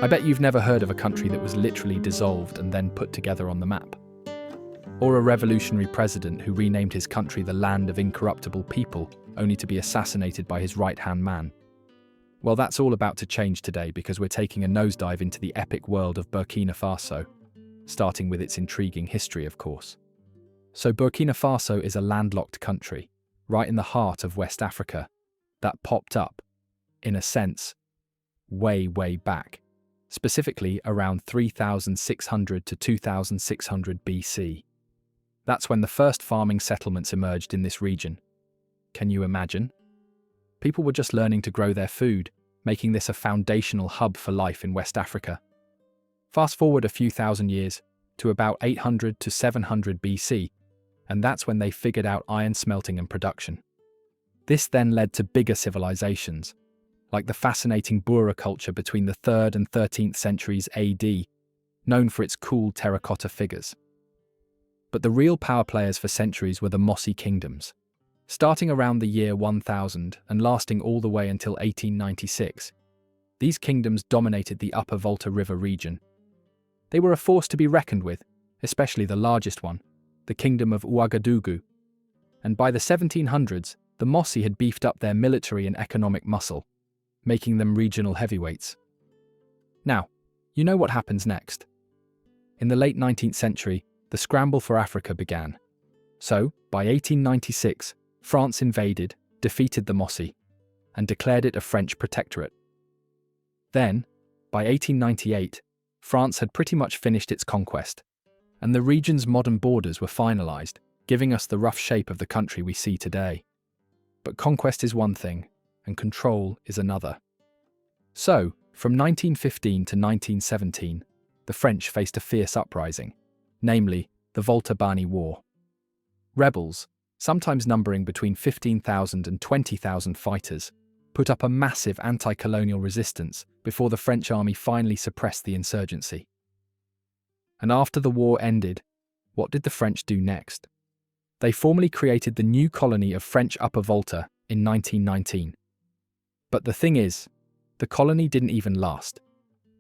I bet you've never heard of a country that was literally dissolved and then put together on the map. Or a revolutionary president who renamed his country the Land of Incorruptible People, only to be assassinated by his right-hand man. Well, that's all about to change today because we're taking a nosedive into the epic world of Burkina Faso, starting with its intriguing history, of course. So Burkina Faso is a landlocked country, right in the heart of West Africa, that popped up, in a sense, way back, specifically around 3600 to 2600 BC. That's when the first farming settlements emerged in this region. Can you imagine? People were just learning to grow their food, making this a foundational hub for life in West Africa. Fast forward a few thousand years to about 800 to 700 BC, and that's when they figured out iron smelting and production. This then led to bigger civilizations, like the fascinating Bura culture between the 3rd and 13th centuries AD, known for its cool terracotta figures. But the real power players for centuries were the Mossi Kingdoms, starting around the year 1000 and lasting all the way until 1896. These kingdoms dominated the upper Volta River region. They were a force to be reckoned with, especially the largest one, the Kingdom of Ouagadougou. And by the 1700s, the Mossi had beefed up their military and economic muscle, making them regional heavyweights. Now, you know what happens next. In the late 19th century, the scramble for Africa began. So, by 1896, France invaded, defeated the Mossi, and declared it a French protectorate. Then, by 1898, France had pretty much finished its conquest, and the region's modern borders were finalized, giving us the rough shape of the country we see today. But conquest is one thing, and control is another. So, from 1915 to 1917, the French faced a fierce uprising, namely the Volta-Bani War. Rebels, sometimes numbering between 15,000 and 20,000 fighters, put up a massive anti-colonial resistance before the French army finally suppressed the insurgency. And after the war ended, what did the French do next? They formally created the new colony of French Upper Volta in 1919. But the thing is, the colony didn't even last,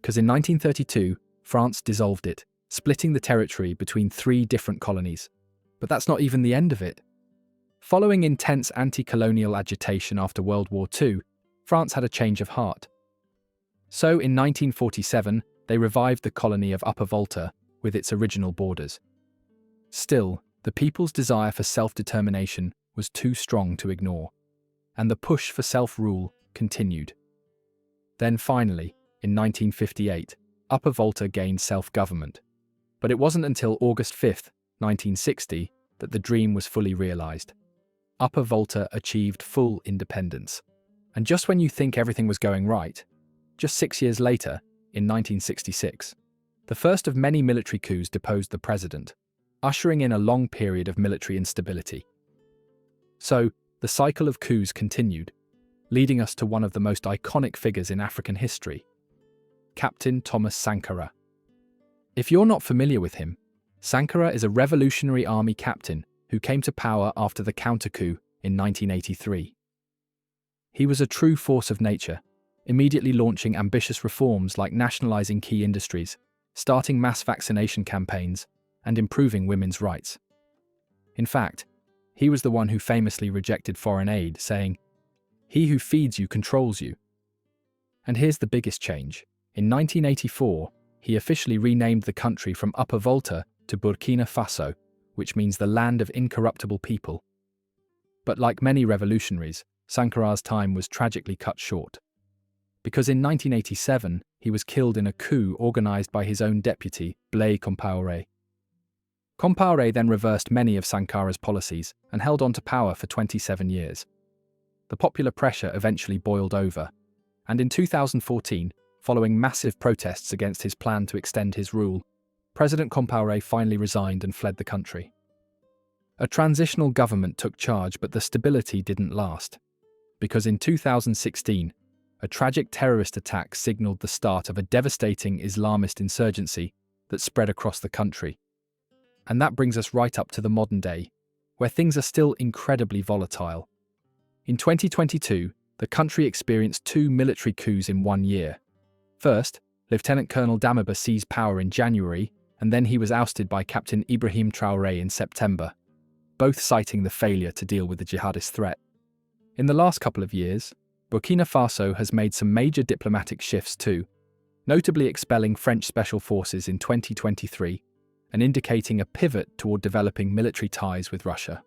because in 1932, France dissolved it, splitting the territory between 3 different colonies. But that's not even the end of it. Following intense anti-colonial agitation after World War II, France had a change of heart. So in 1947, they revived the colony of Upper Volta with its original borders. Still, the people's desire for self-determination was too strong to ignore, and the push for self-rule continued. Then finally, in 1958, Upper Volta gained self-government. But it wasn't until August 5, 1960, that the dream was fully realized. Upper Volta achieved full independence. And just when you think everything was going right, just 6 years later, in 1966, the first of many military coups deposed the president, ushering in a long period of military instability. So, the cycle of coups continued, leading us to one of the most iconic figures in African history, Captain Thomas Sankara. If you're not familiar with him, Sankara is a Revolutionary Army captain who came to power after the counter-coup in 1983. He was a true force of nature, immediately launching ambitious reforms like nationalizing key industries, starting mass vaccination campaigns, and improving women's rights. In fact, he was the one who famously rejected foreign aid, saying, "He who feeds you controls you." And here's the biggest change. In 1984, he officially renamed the country from Upper Volta to Burkina Faso, which means the Land of Incorruptible People. But like many revolutionaries, Sankara's time was tragically cut short. Because in 1987, he was killed in a coup organized by his own deputy, Blaise Compaoré. Compaoré then reversed many of Sankara's policies and held on to power for 27 years. The popular pressure eventually boiled over, and in 2014, following massive protests against his plan to extend his rule, President Compaoré finally resigned and fled the country. A transitional government took charge, but the stability didn't last, because in 2016, a tragic terrorist attack signaled the start of a devastating Islamist insurgency that spread across the country. And that brings us right up to the modern day, where things are still incredibly volatile. In 2022, the country experienced 2 military coups in 1 year. First, Lieutenant Colonel Damiba seized power in January, and then he was ousted by Captain Ibrahim Traoré in September, both citing the failure to deal with the jihadist threat. In the last couple of years, Burkina Faso has made some major diplomatic shifts too, notably expelling French special forces in 2023 and indicating a pivot toward developing military ties with Russia.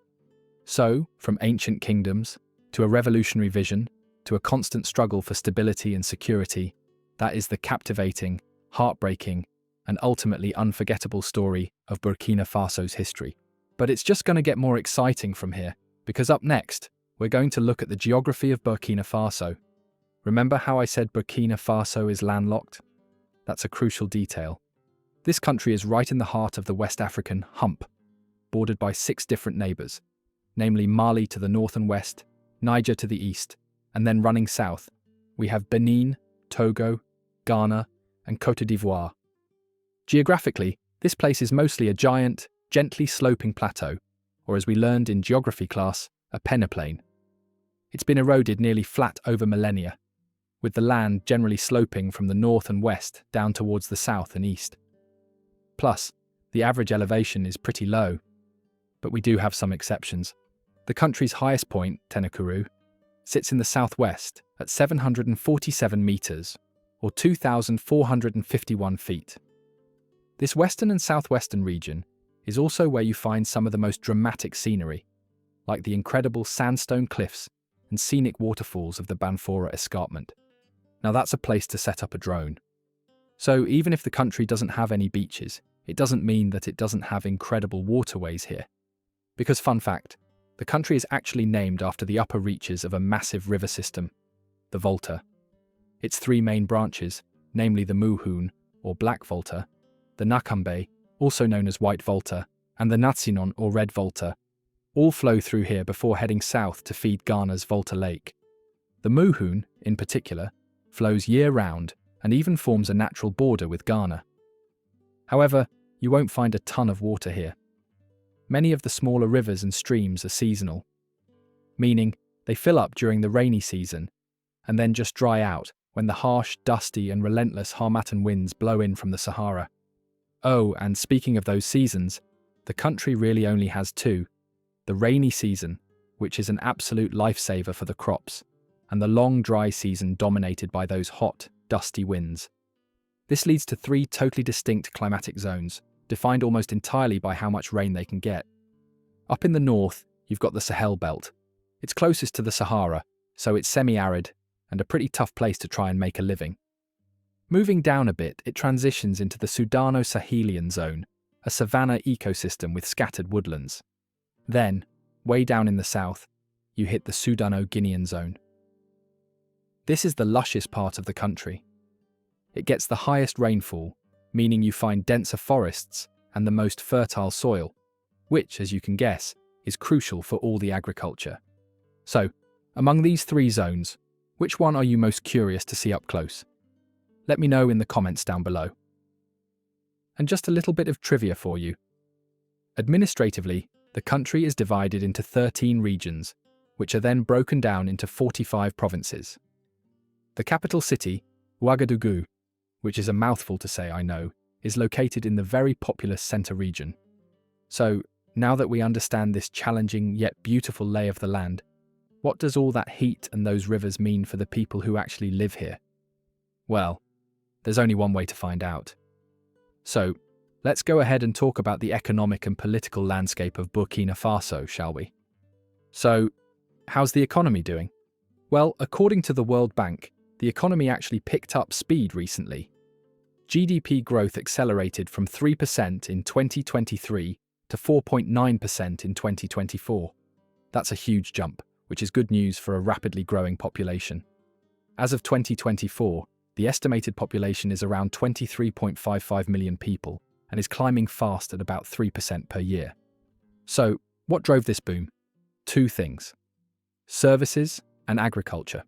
So, from ancient kingdoms, to a revolutionary vision, to a constant struggle for stability and security, that is the captivating, heartbreaking, and ultimately unforgettable story of Burkina Faso's history. But it's just going to get more exciting from here, because up next, we're going to look at the geography of Burkina Faso. Remember how I said Burkina Faso is landlocked? That's a crucial detail. This country is right in the heart of the West African hump, bordered by 6 different neighbours, namely Mali to the north and west, Niger to the east, and then running south, we have Benin, Togo, Ghana, and Côte d'Ivoire. Geographically, this place is mostly a giant, gently sloping plateau, or as we learned in geography class, a peneplain. It's been eroded nearly flat over millennia, with the land generally sloping from the north and west down towards the south and east. Plus, the average elevation is pretty low, but we do have some exceptions. The country's highest point, Tenakuru, sits in the southwest at 747 metres, or 2,451 feet. This western and southwestern region is also where you find some of the most dramatic scenery, like the incredible sandstone cliffs and scenic waterfalls of the Banfora Escarpment. Now that's a place to set up a drone. So even if the country doesn't have any beaches, it doesn't mean that it doesn't have incredible waterways here. Because fun fact, the country is actually named after the upper reaches of a massive river system, the Volta. Its 3 main branches, namely the Muhun, or Black Volta, the Nakambe, also known as White Volta, and the Natsinon, or Red Volta, all flow through here before heading south to feed Ghana's Volta Lake. The Muhun, in particular, flows year-round and even forms a natural border with Ghana. However, you won't find a ton of water here. Many of the smaller rivers and streams are seasonal, meaning they fill up during the rainy season and then just dry out when the harsh, dusty and relentless Harmattan winds blow in from the Sahara. Oh, and speaking of those seasons, the country really only has 2. The rainy season, which is an absolute lifesaver for the crops, and the long dry season dominated by those hot, dusty winds. This leads to 3 totally distinct climatic zones, defined almost entirely by how much rain they can get. Up in the north, you've got the Sahel Belt. It's closest to the Sahara, so it's semi-arid and a pretty tough place to try and make a living. Moving down a bit, it transitions into the Sudano-Sahelian zone, a savanna ecosystem with scattered woodlands. Then, way down in the south, you hit the Sudano-Guinean zone. This is the lushest part of the country. It gets the highest rainfall, meaning you find denser forests and the most fertile soil, which, as you can guess, is crucial for all the agriculture. So, among these 3 zones, which one are you most curious to see up close? Let me know in the comments down below. And just a little bit of trivia for you. Administratively, the country is divided into 13 regions, which are then broken down into 45 provinces. The capital city, Ouagadougou, which is a mouthful to say, I know, is located in the very populous centre region. So, now that we understand this challenging yet beautiful lay of the land, what does all that heat and those rivers mean for the people who actually live here? Well, there's only one way to find out. So, let's go ahead and talk about the economic and political landscape of Burkina Faso, shall we? So, how's the economy doing? Well, according to the World Bank, the economy actually picked up speed recently. GDP growth accelerated from 3% in 2023 to 4.9% in 2024. That's a huge jump, which is good news for a rapidly growing population. As of 2024, the estimated population is around 23.55 million people and is climbing fast at about 3% per year. So, what drove this boom? 2 things: services and agriculture.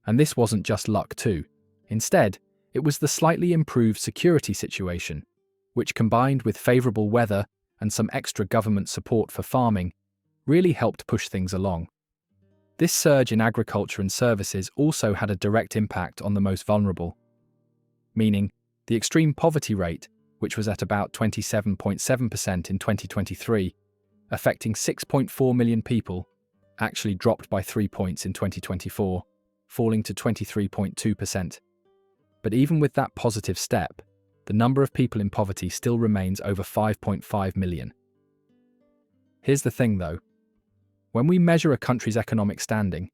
And this wasn't just luck too. Instead, it was the slightly improved security situation, which combined with favourable weather and some extra government support for farming, really helped push things along. This surge in agriculture and services also had a direct impact on the most vulnerable. meaning the extreme poverty rate, which was at about 27.7% in 2023, affecting 6.4 million people, actually dropped by 3 points in 2024, falling to 23.2%. But even with that positive step, the number of people in poverty still remains over 5.5 million. Here's the thing though. When we measure a country's economic standing,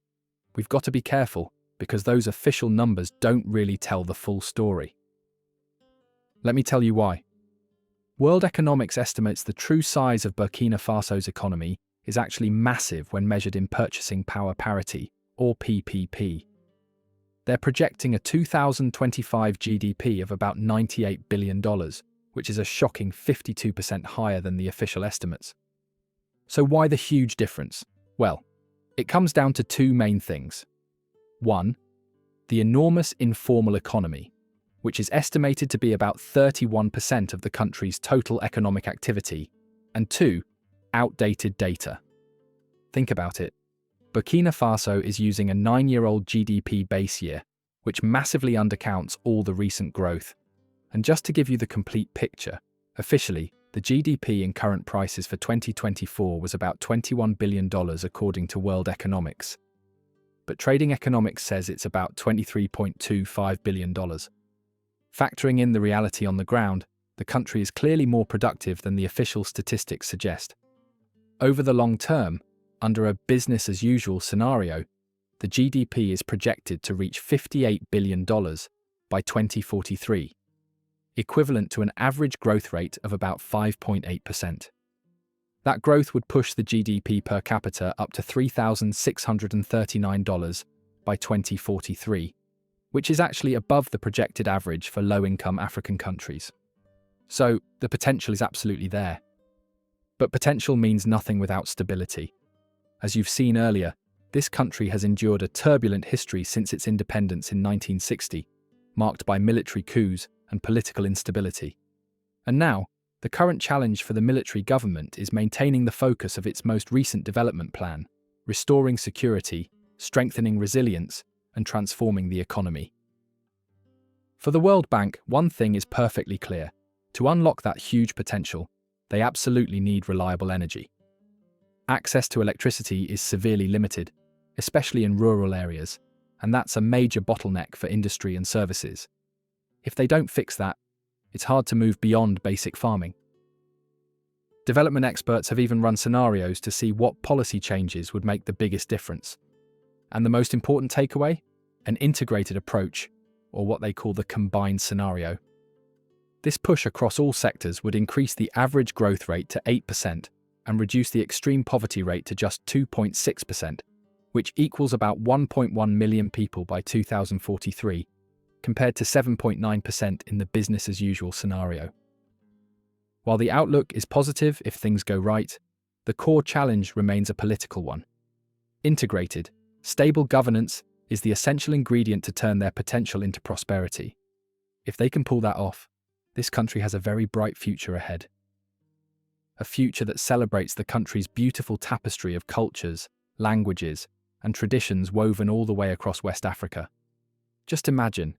we've got to be careful because those official numbers don't really tell the full story. Let me tell you why. World Economics estimates the true size of Burkina Faso's economy is actually massive when measured in purchasing power parity, or PPP. They're projecting a 2025 GDP of about $98 billion, which is a shocking 52% higher than the official estimates. So why the huge difference? Well, it comes down to two main things. One, the enormous informal economy, which is estimated to be about 31% of the country's total economic activity, and two, outdated data. Think about it. Burkina Faso is using a 9-year-old GDP base year, which massively undercounts all the recent growth. And just to give you the complete picture, officially, the GDP in current prices for 2024 was about $21 billion according to World Economics. But Trading Economics says it's about $23.25 billion. Factoring in the reality on the ground, the country is clearly more productive than the official statistics suggest. Over the long term, under a business-as-usual scenario, the GDP is projected to reach $58 billion by 2043, equivalent to an average growth rate of about 5.8%. That growth would push the GDP per capita up to $3,639 by 2043, which is actually above the projected average for low-income African countries. So, the potential is absolutely there. But potential means nothing without stability. As you've seen earlier, this country has endured a turbulent history since its independence in 1960, marked by military coups and political instability. And now, the current challenge for the military government is maintaining the focus of its most recent development plan, restoring security, strengthening resilience, and transforming the economy. For the World Bank, one thing is perfectly clear. To unlock that huge potential, they absolutely need reliable energy. Access to electricity is severely limited, especially in rural areas, and that's a major bottleneck for industry and services. If they don't fix that, it's hard to move beyond basic farming. Development experts have even run scenarios to see what policy changes would make the biggest difference. And the most important takeaway? An integrated approach, or what they call the combined scenario. This push across all sectors would increase the average growth rate to 8% and reduce the extreme poverty rate to just 2.6%, which equals about 1.1 million people by 2043, compared to 7.9% in the business-as-usual scenario. While the outlook is positive if things go right, the core challenge remains a political one. Integrated, stable governance is the essential ingredient to turn their potential into prosperity. If they can pull that off, this country has a very bright future ahead. A future that celebrates the country's beautiful tapestry of cultures, languages, and traditions woven all the way across West Africa. Just imagine,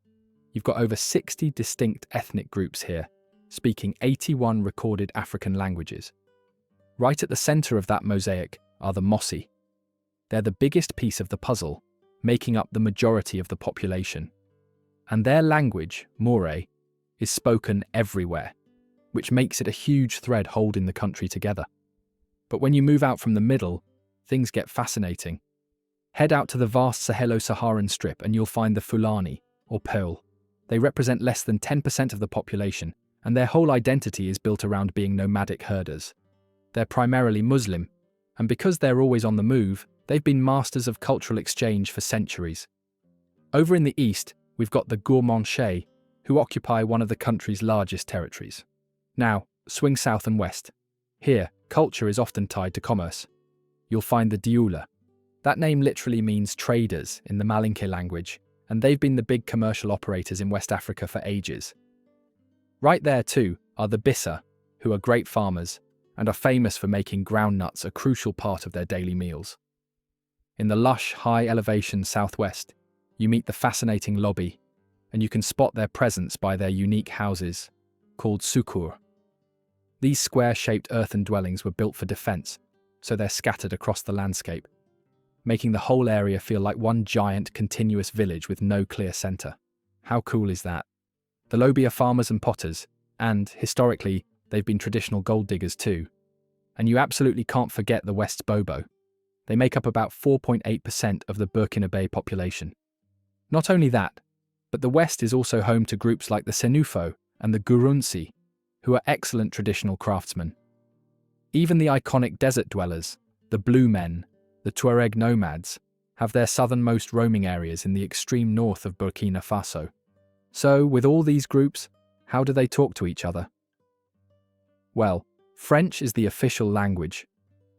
you've got over 60 distinct ethnic groups here, speaking 81 recorded African languages. Right at the center of that mosaic are the Mossi. They're the biggest piece of the puzzle, making up the majority of the population. And their language, Moore, is spoken everywhere, which makes it a huge thread holding the country together. But when you move out from the middle, things get fascinating. Head out to the vast Sahelo-Saharan strip and you'll find the Fulani, or Peul. They represent less than 10% of the population, and their whole identity is built around being nomadic herders. They're primarily Muslim, and because they're always on the move, they've been masters of cultural exchange for centuries. Over in the east, we've got the Guermanche, who occupy one of the country's largest territories. Now, swing south and west. Here, culture is often tied to commerce. You'll find the Dioula. That name literally means traders in the Malinke language, and they've been the big commercial operators in West Africa for ages. Right there too are the Bissa, who are great farmers and are famous for making groundnuts a crucial part of their daily meals. In the lush, high-elevation southwest, you meet the fascinating Lobi. and you can spot their presence by their unique houses, called sukur. These square-shaped earthen dwellings were built for defense, so they're scattered across the landscape, making the whole area feel like one giant, continuous village with no clear center. How cool is that? The Lobi are farmers and potters, and, historically, they've been traditional gold diggers too. And you absolutely can't forget the West's Bobo. They make up about 4.8% of the Burkina Faso population. Not only that, but the West is also home to groups like the Senufo and the Gurunsi, who are excellent traditional craftsmen. Even the iconic desert dwellers, the Blue Men, the Tuareg nomads, have their southernmost roaming areas in the extreme north of Burkina Faso. So, with all these groups, how do they talk to each other? Well, French is the official language,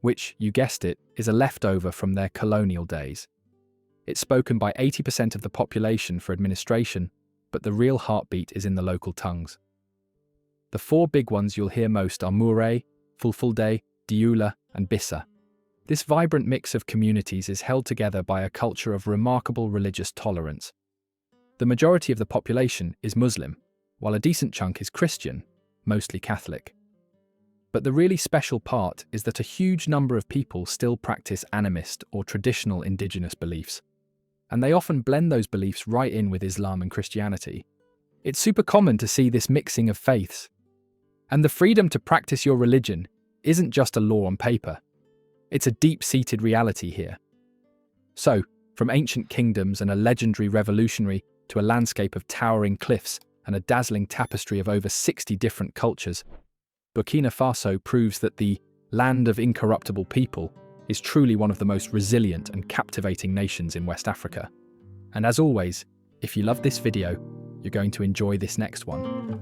which, you guessed it, is a leftover from their colonial days. It's spoken by 80% of the population for administration, but the real heartbeat is in the local tongues. The four big ones you'll hear most are Mouré, Fulfulde, Dioula, and Bissa. This vibrant mix of communities is held together by a culture of remarkable religious tolerance. The majority of the population is Muslim, while a decent chunk is Christian, mostly Catholic. But the really special part is that a huge number of people still practice animist or traditional indigenous beliefs, and they often blend those beliefs right in with Islam and Christianity. It's super common to see this mixing of faiths. And the freedom to practice your religion isn't just a law on paper. It's a deep-seated reality here. So, from ancient kingdoms and a legendary revolutionary to a landscape of towering cliffs and a dazzling tapestry of over 60 different cultures, Burkina Faso proves that the land of incorruptible people is truly one of the most resilient and captivating nations in West Africa. And as always, if you love this video, you're going to enjoy this next one.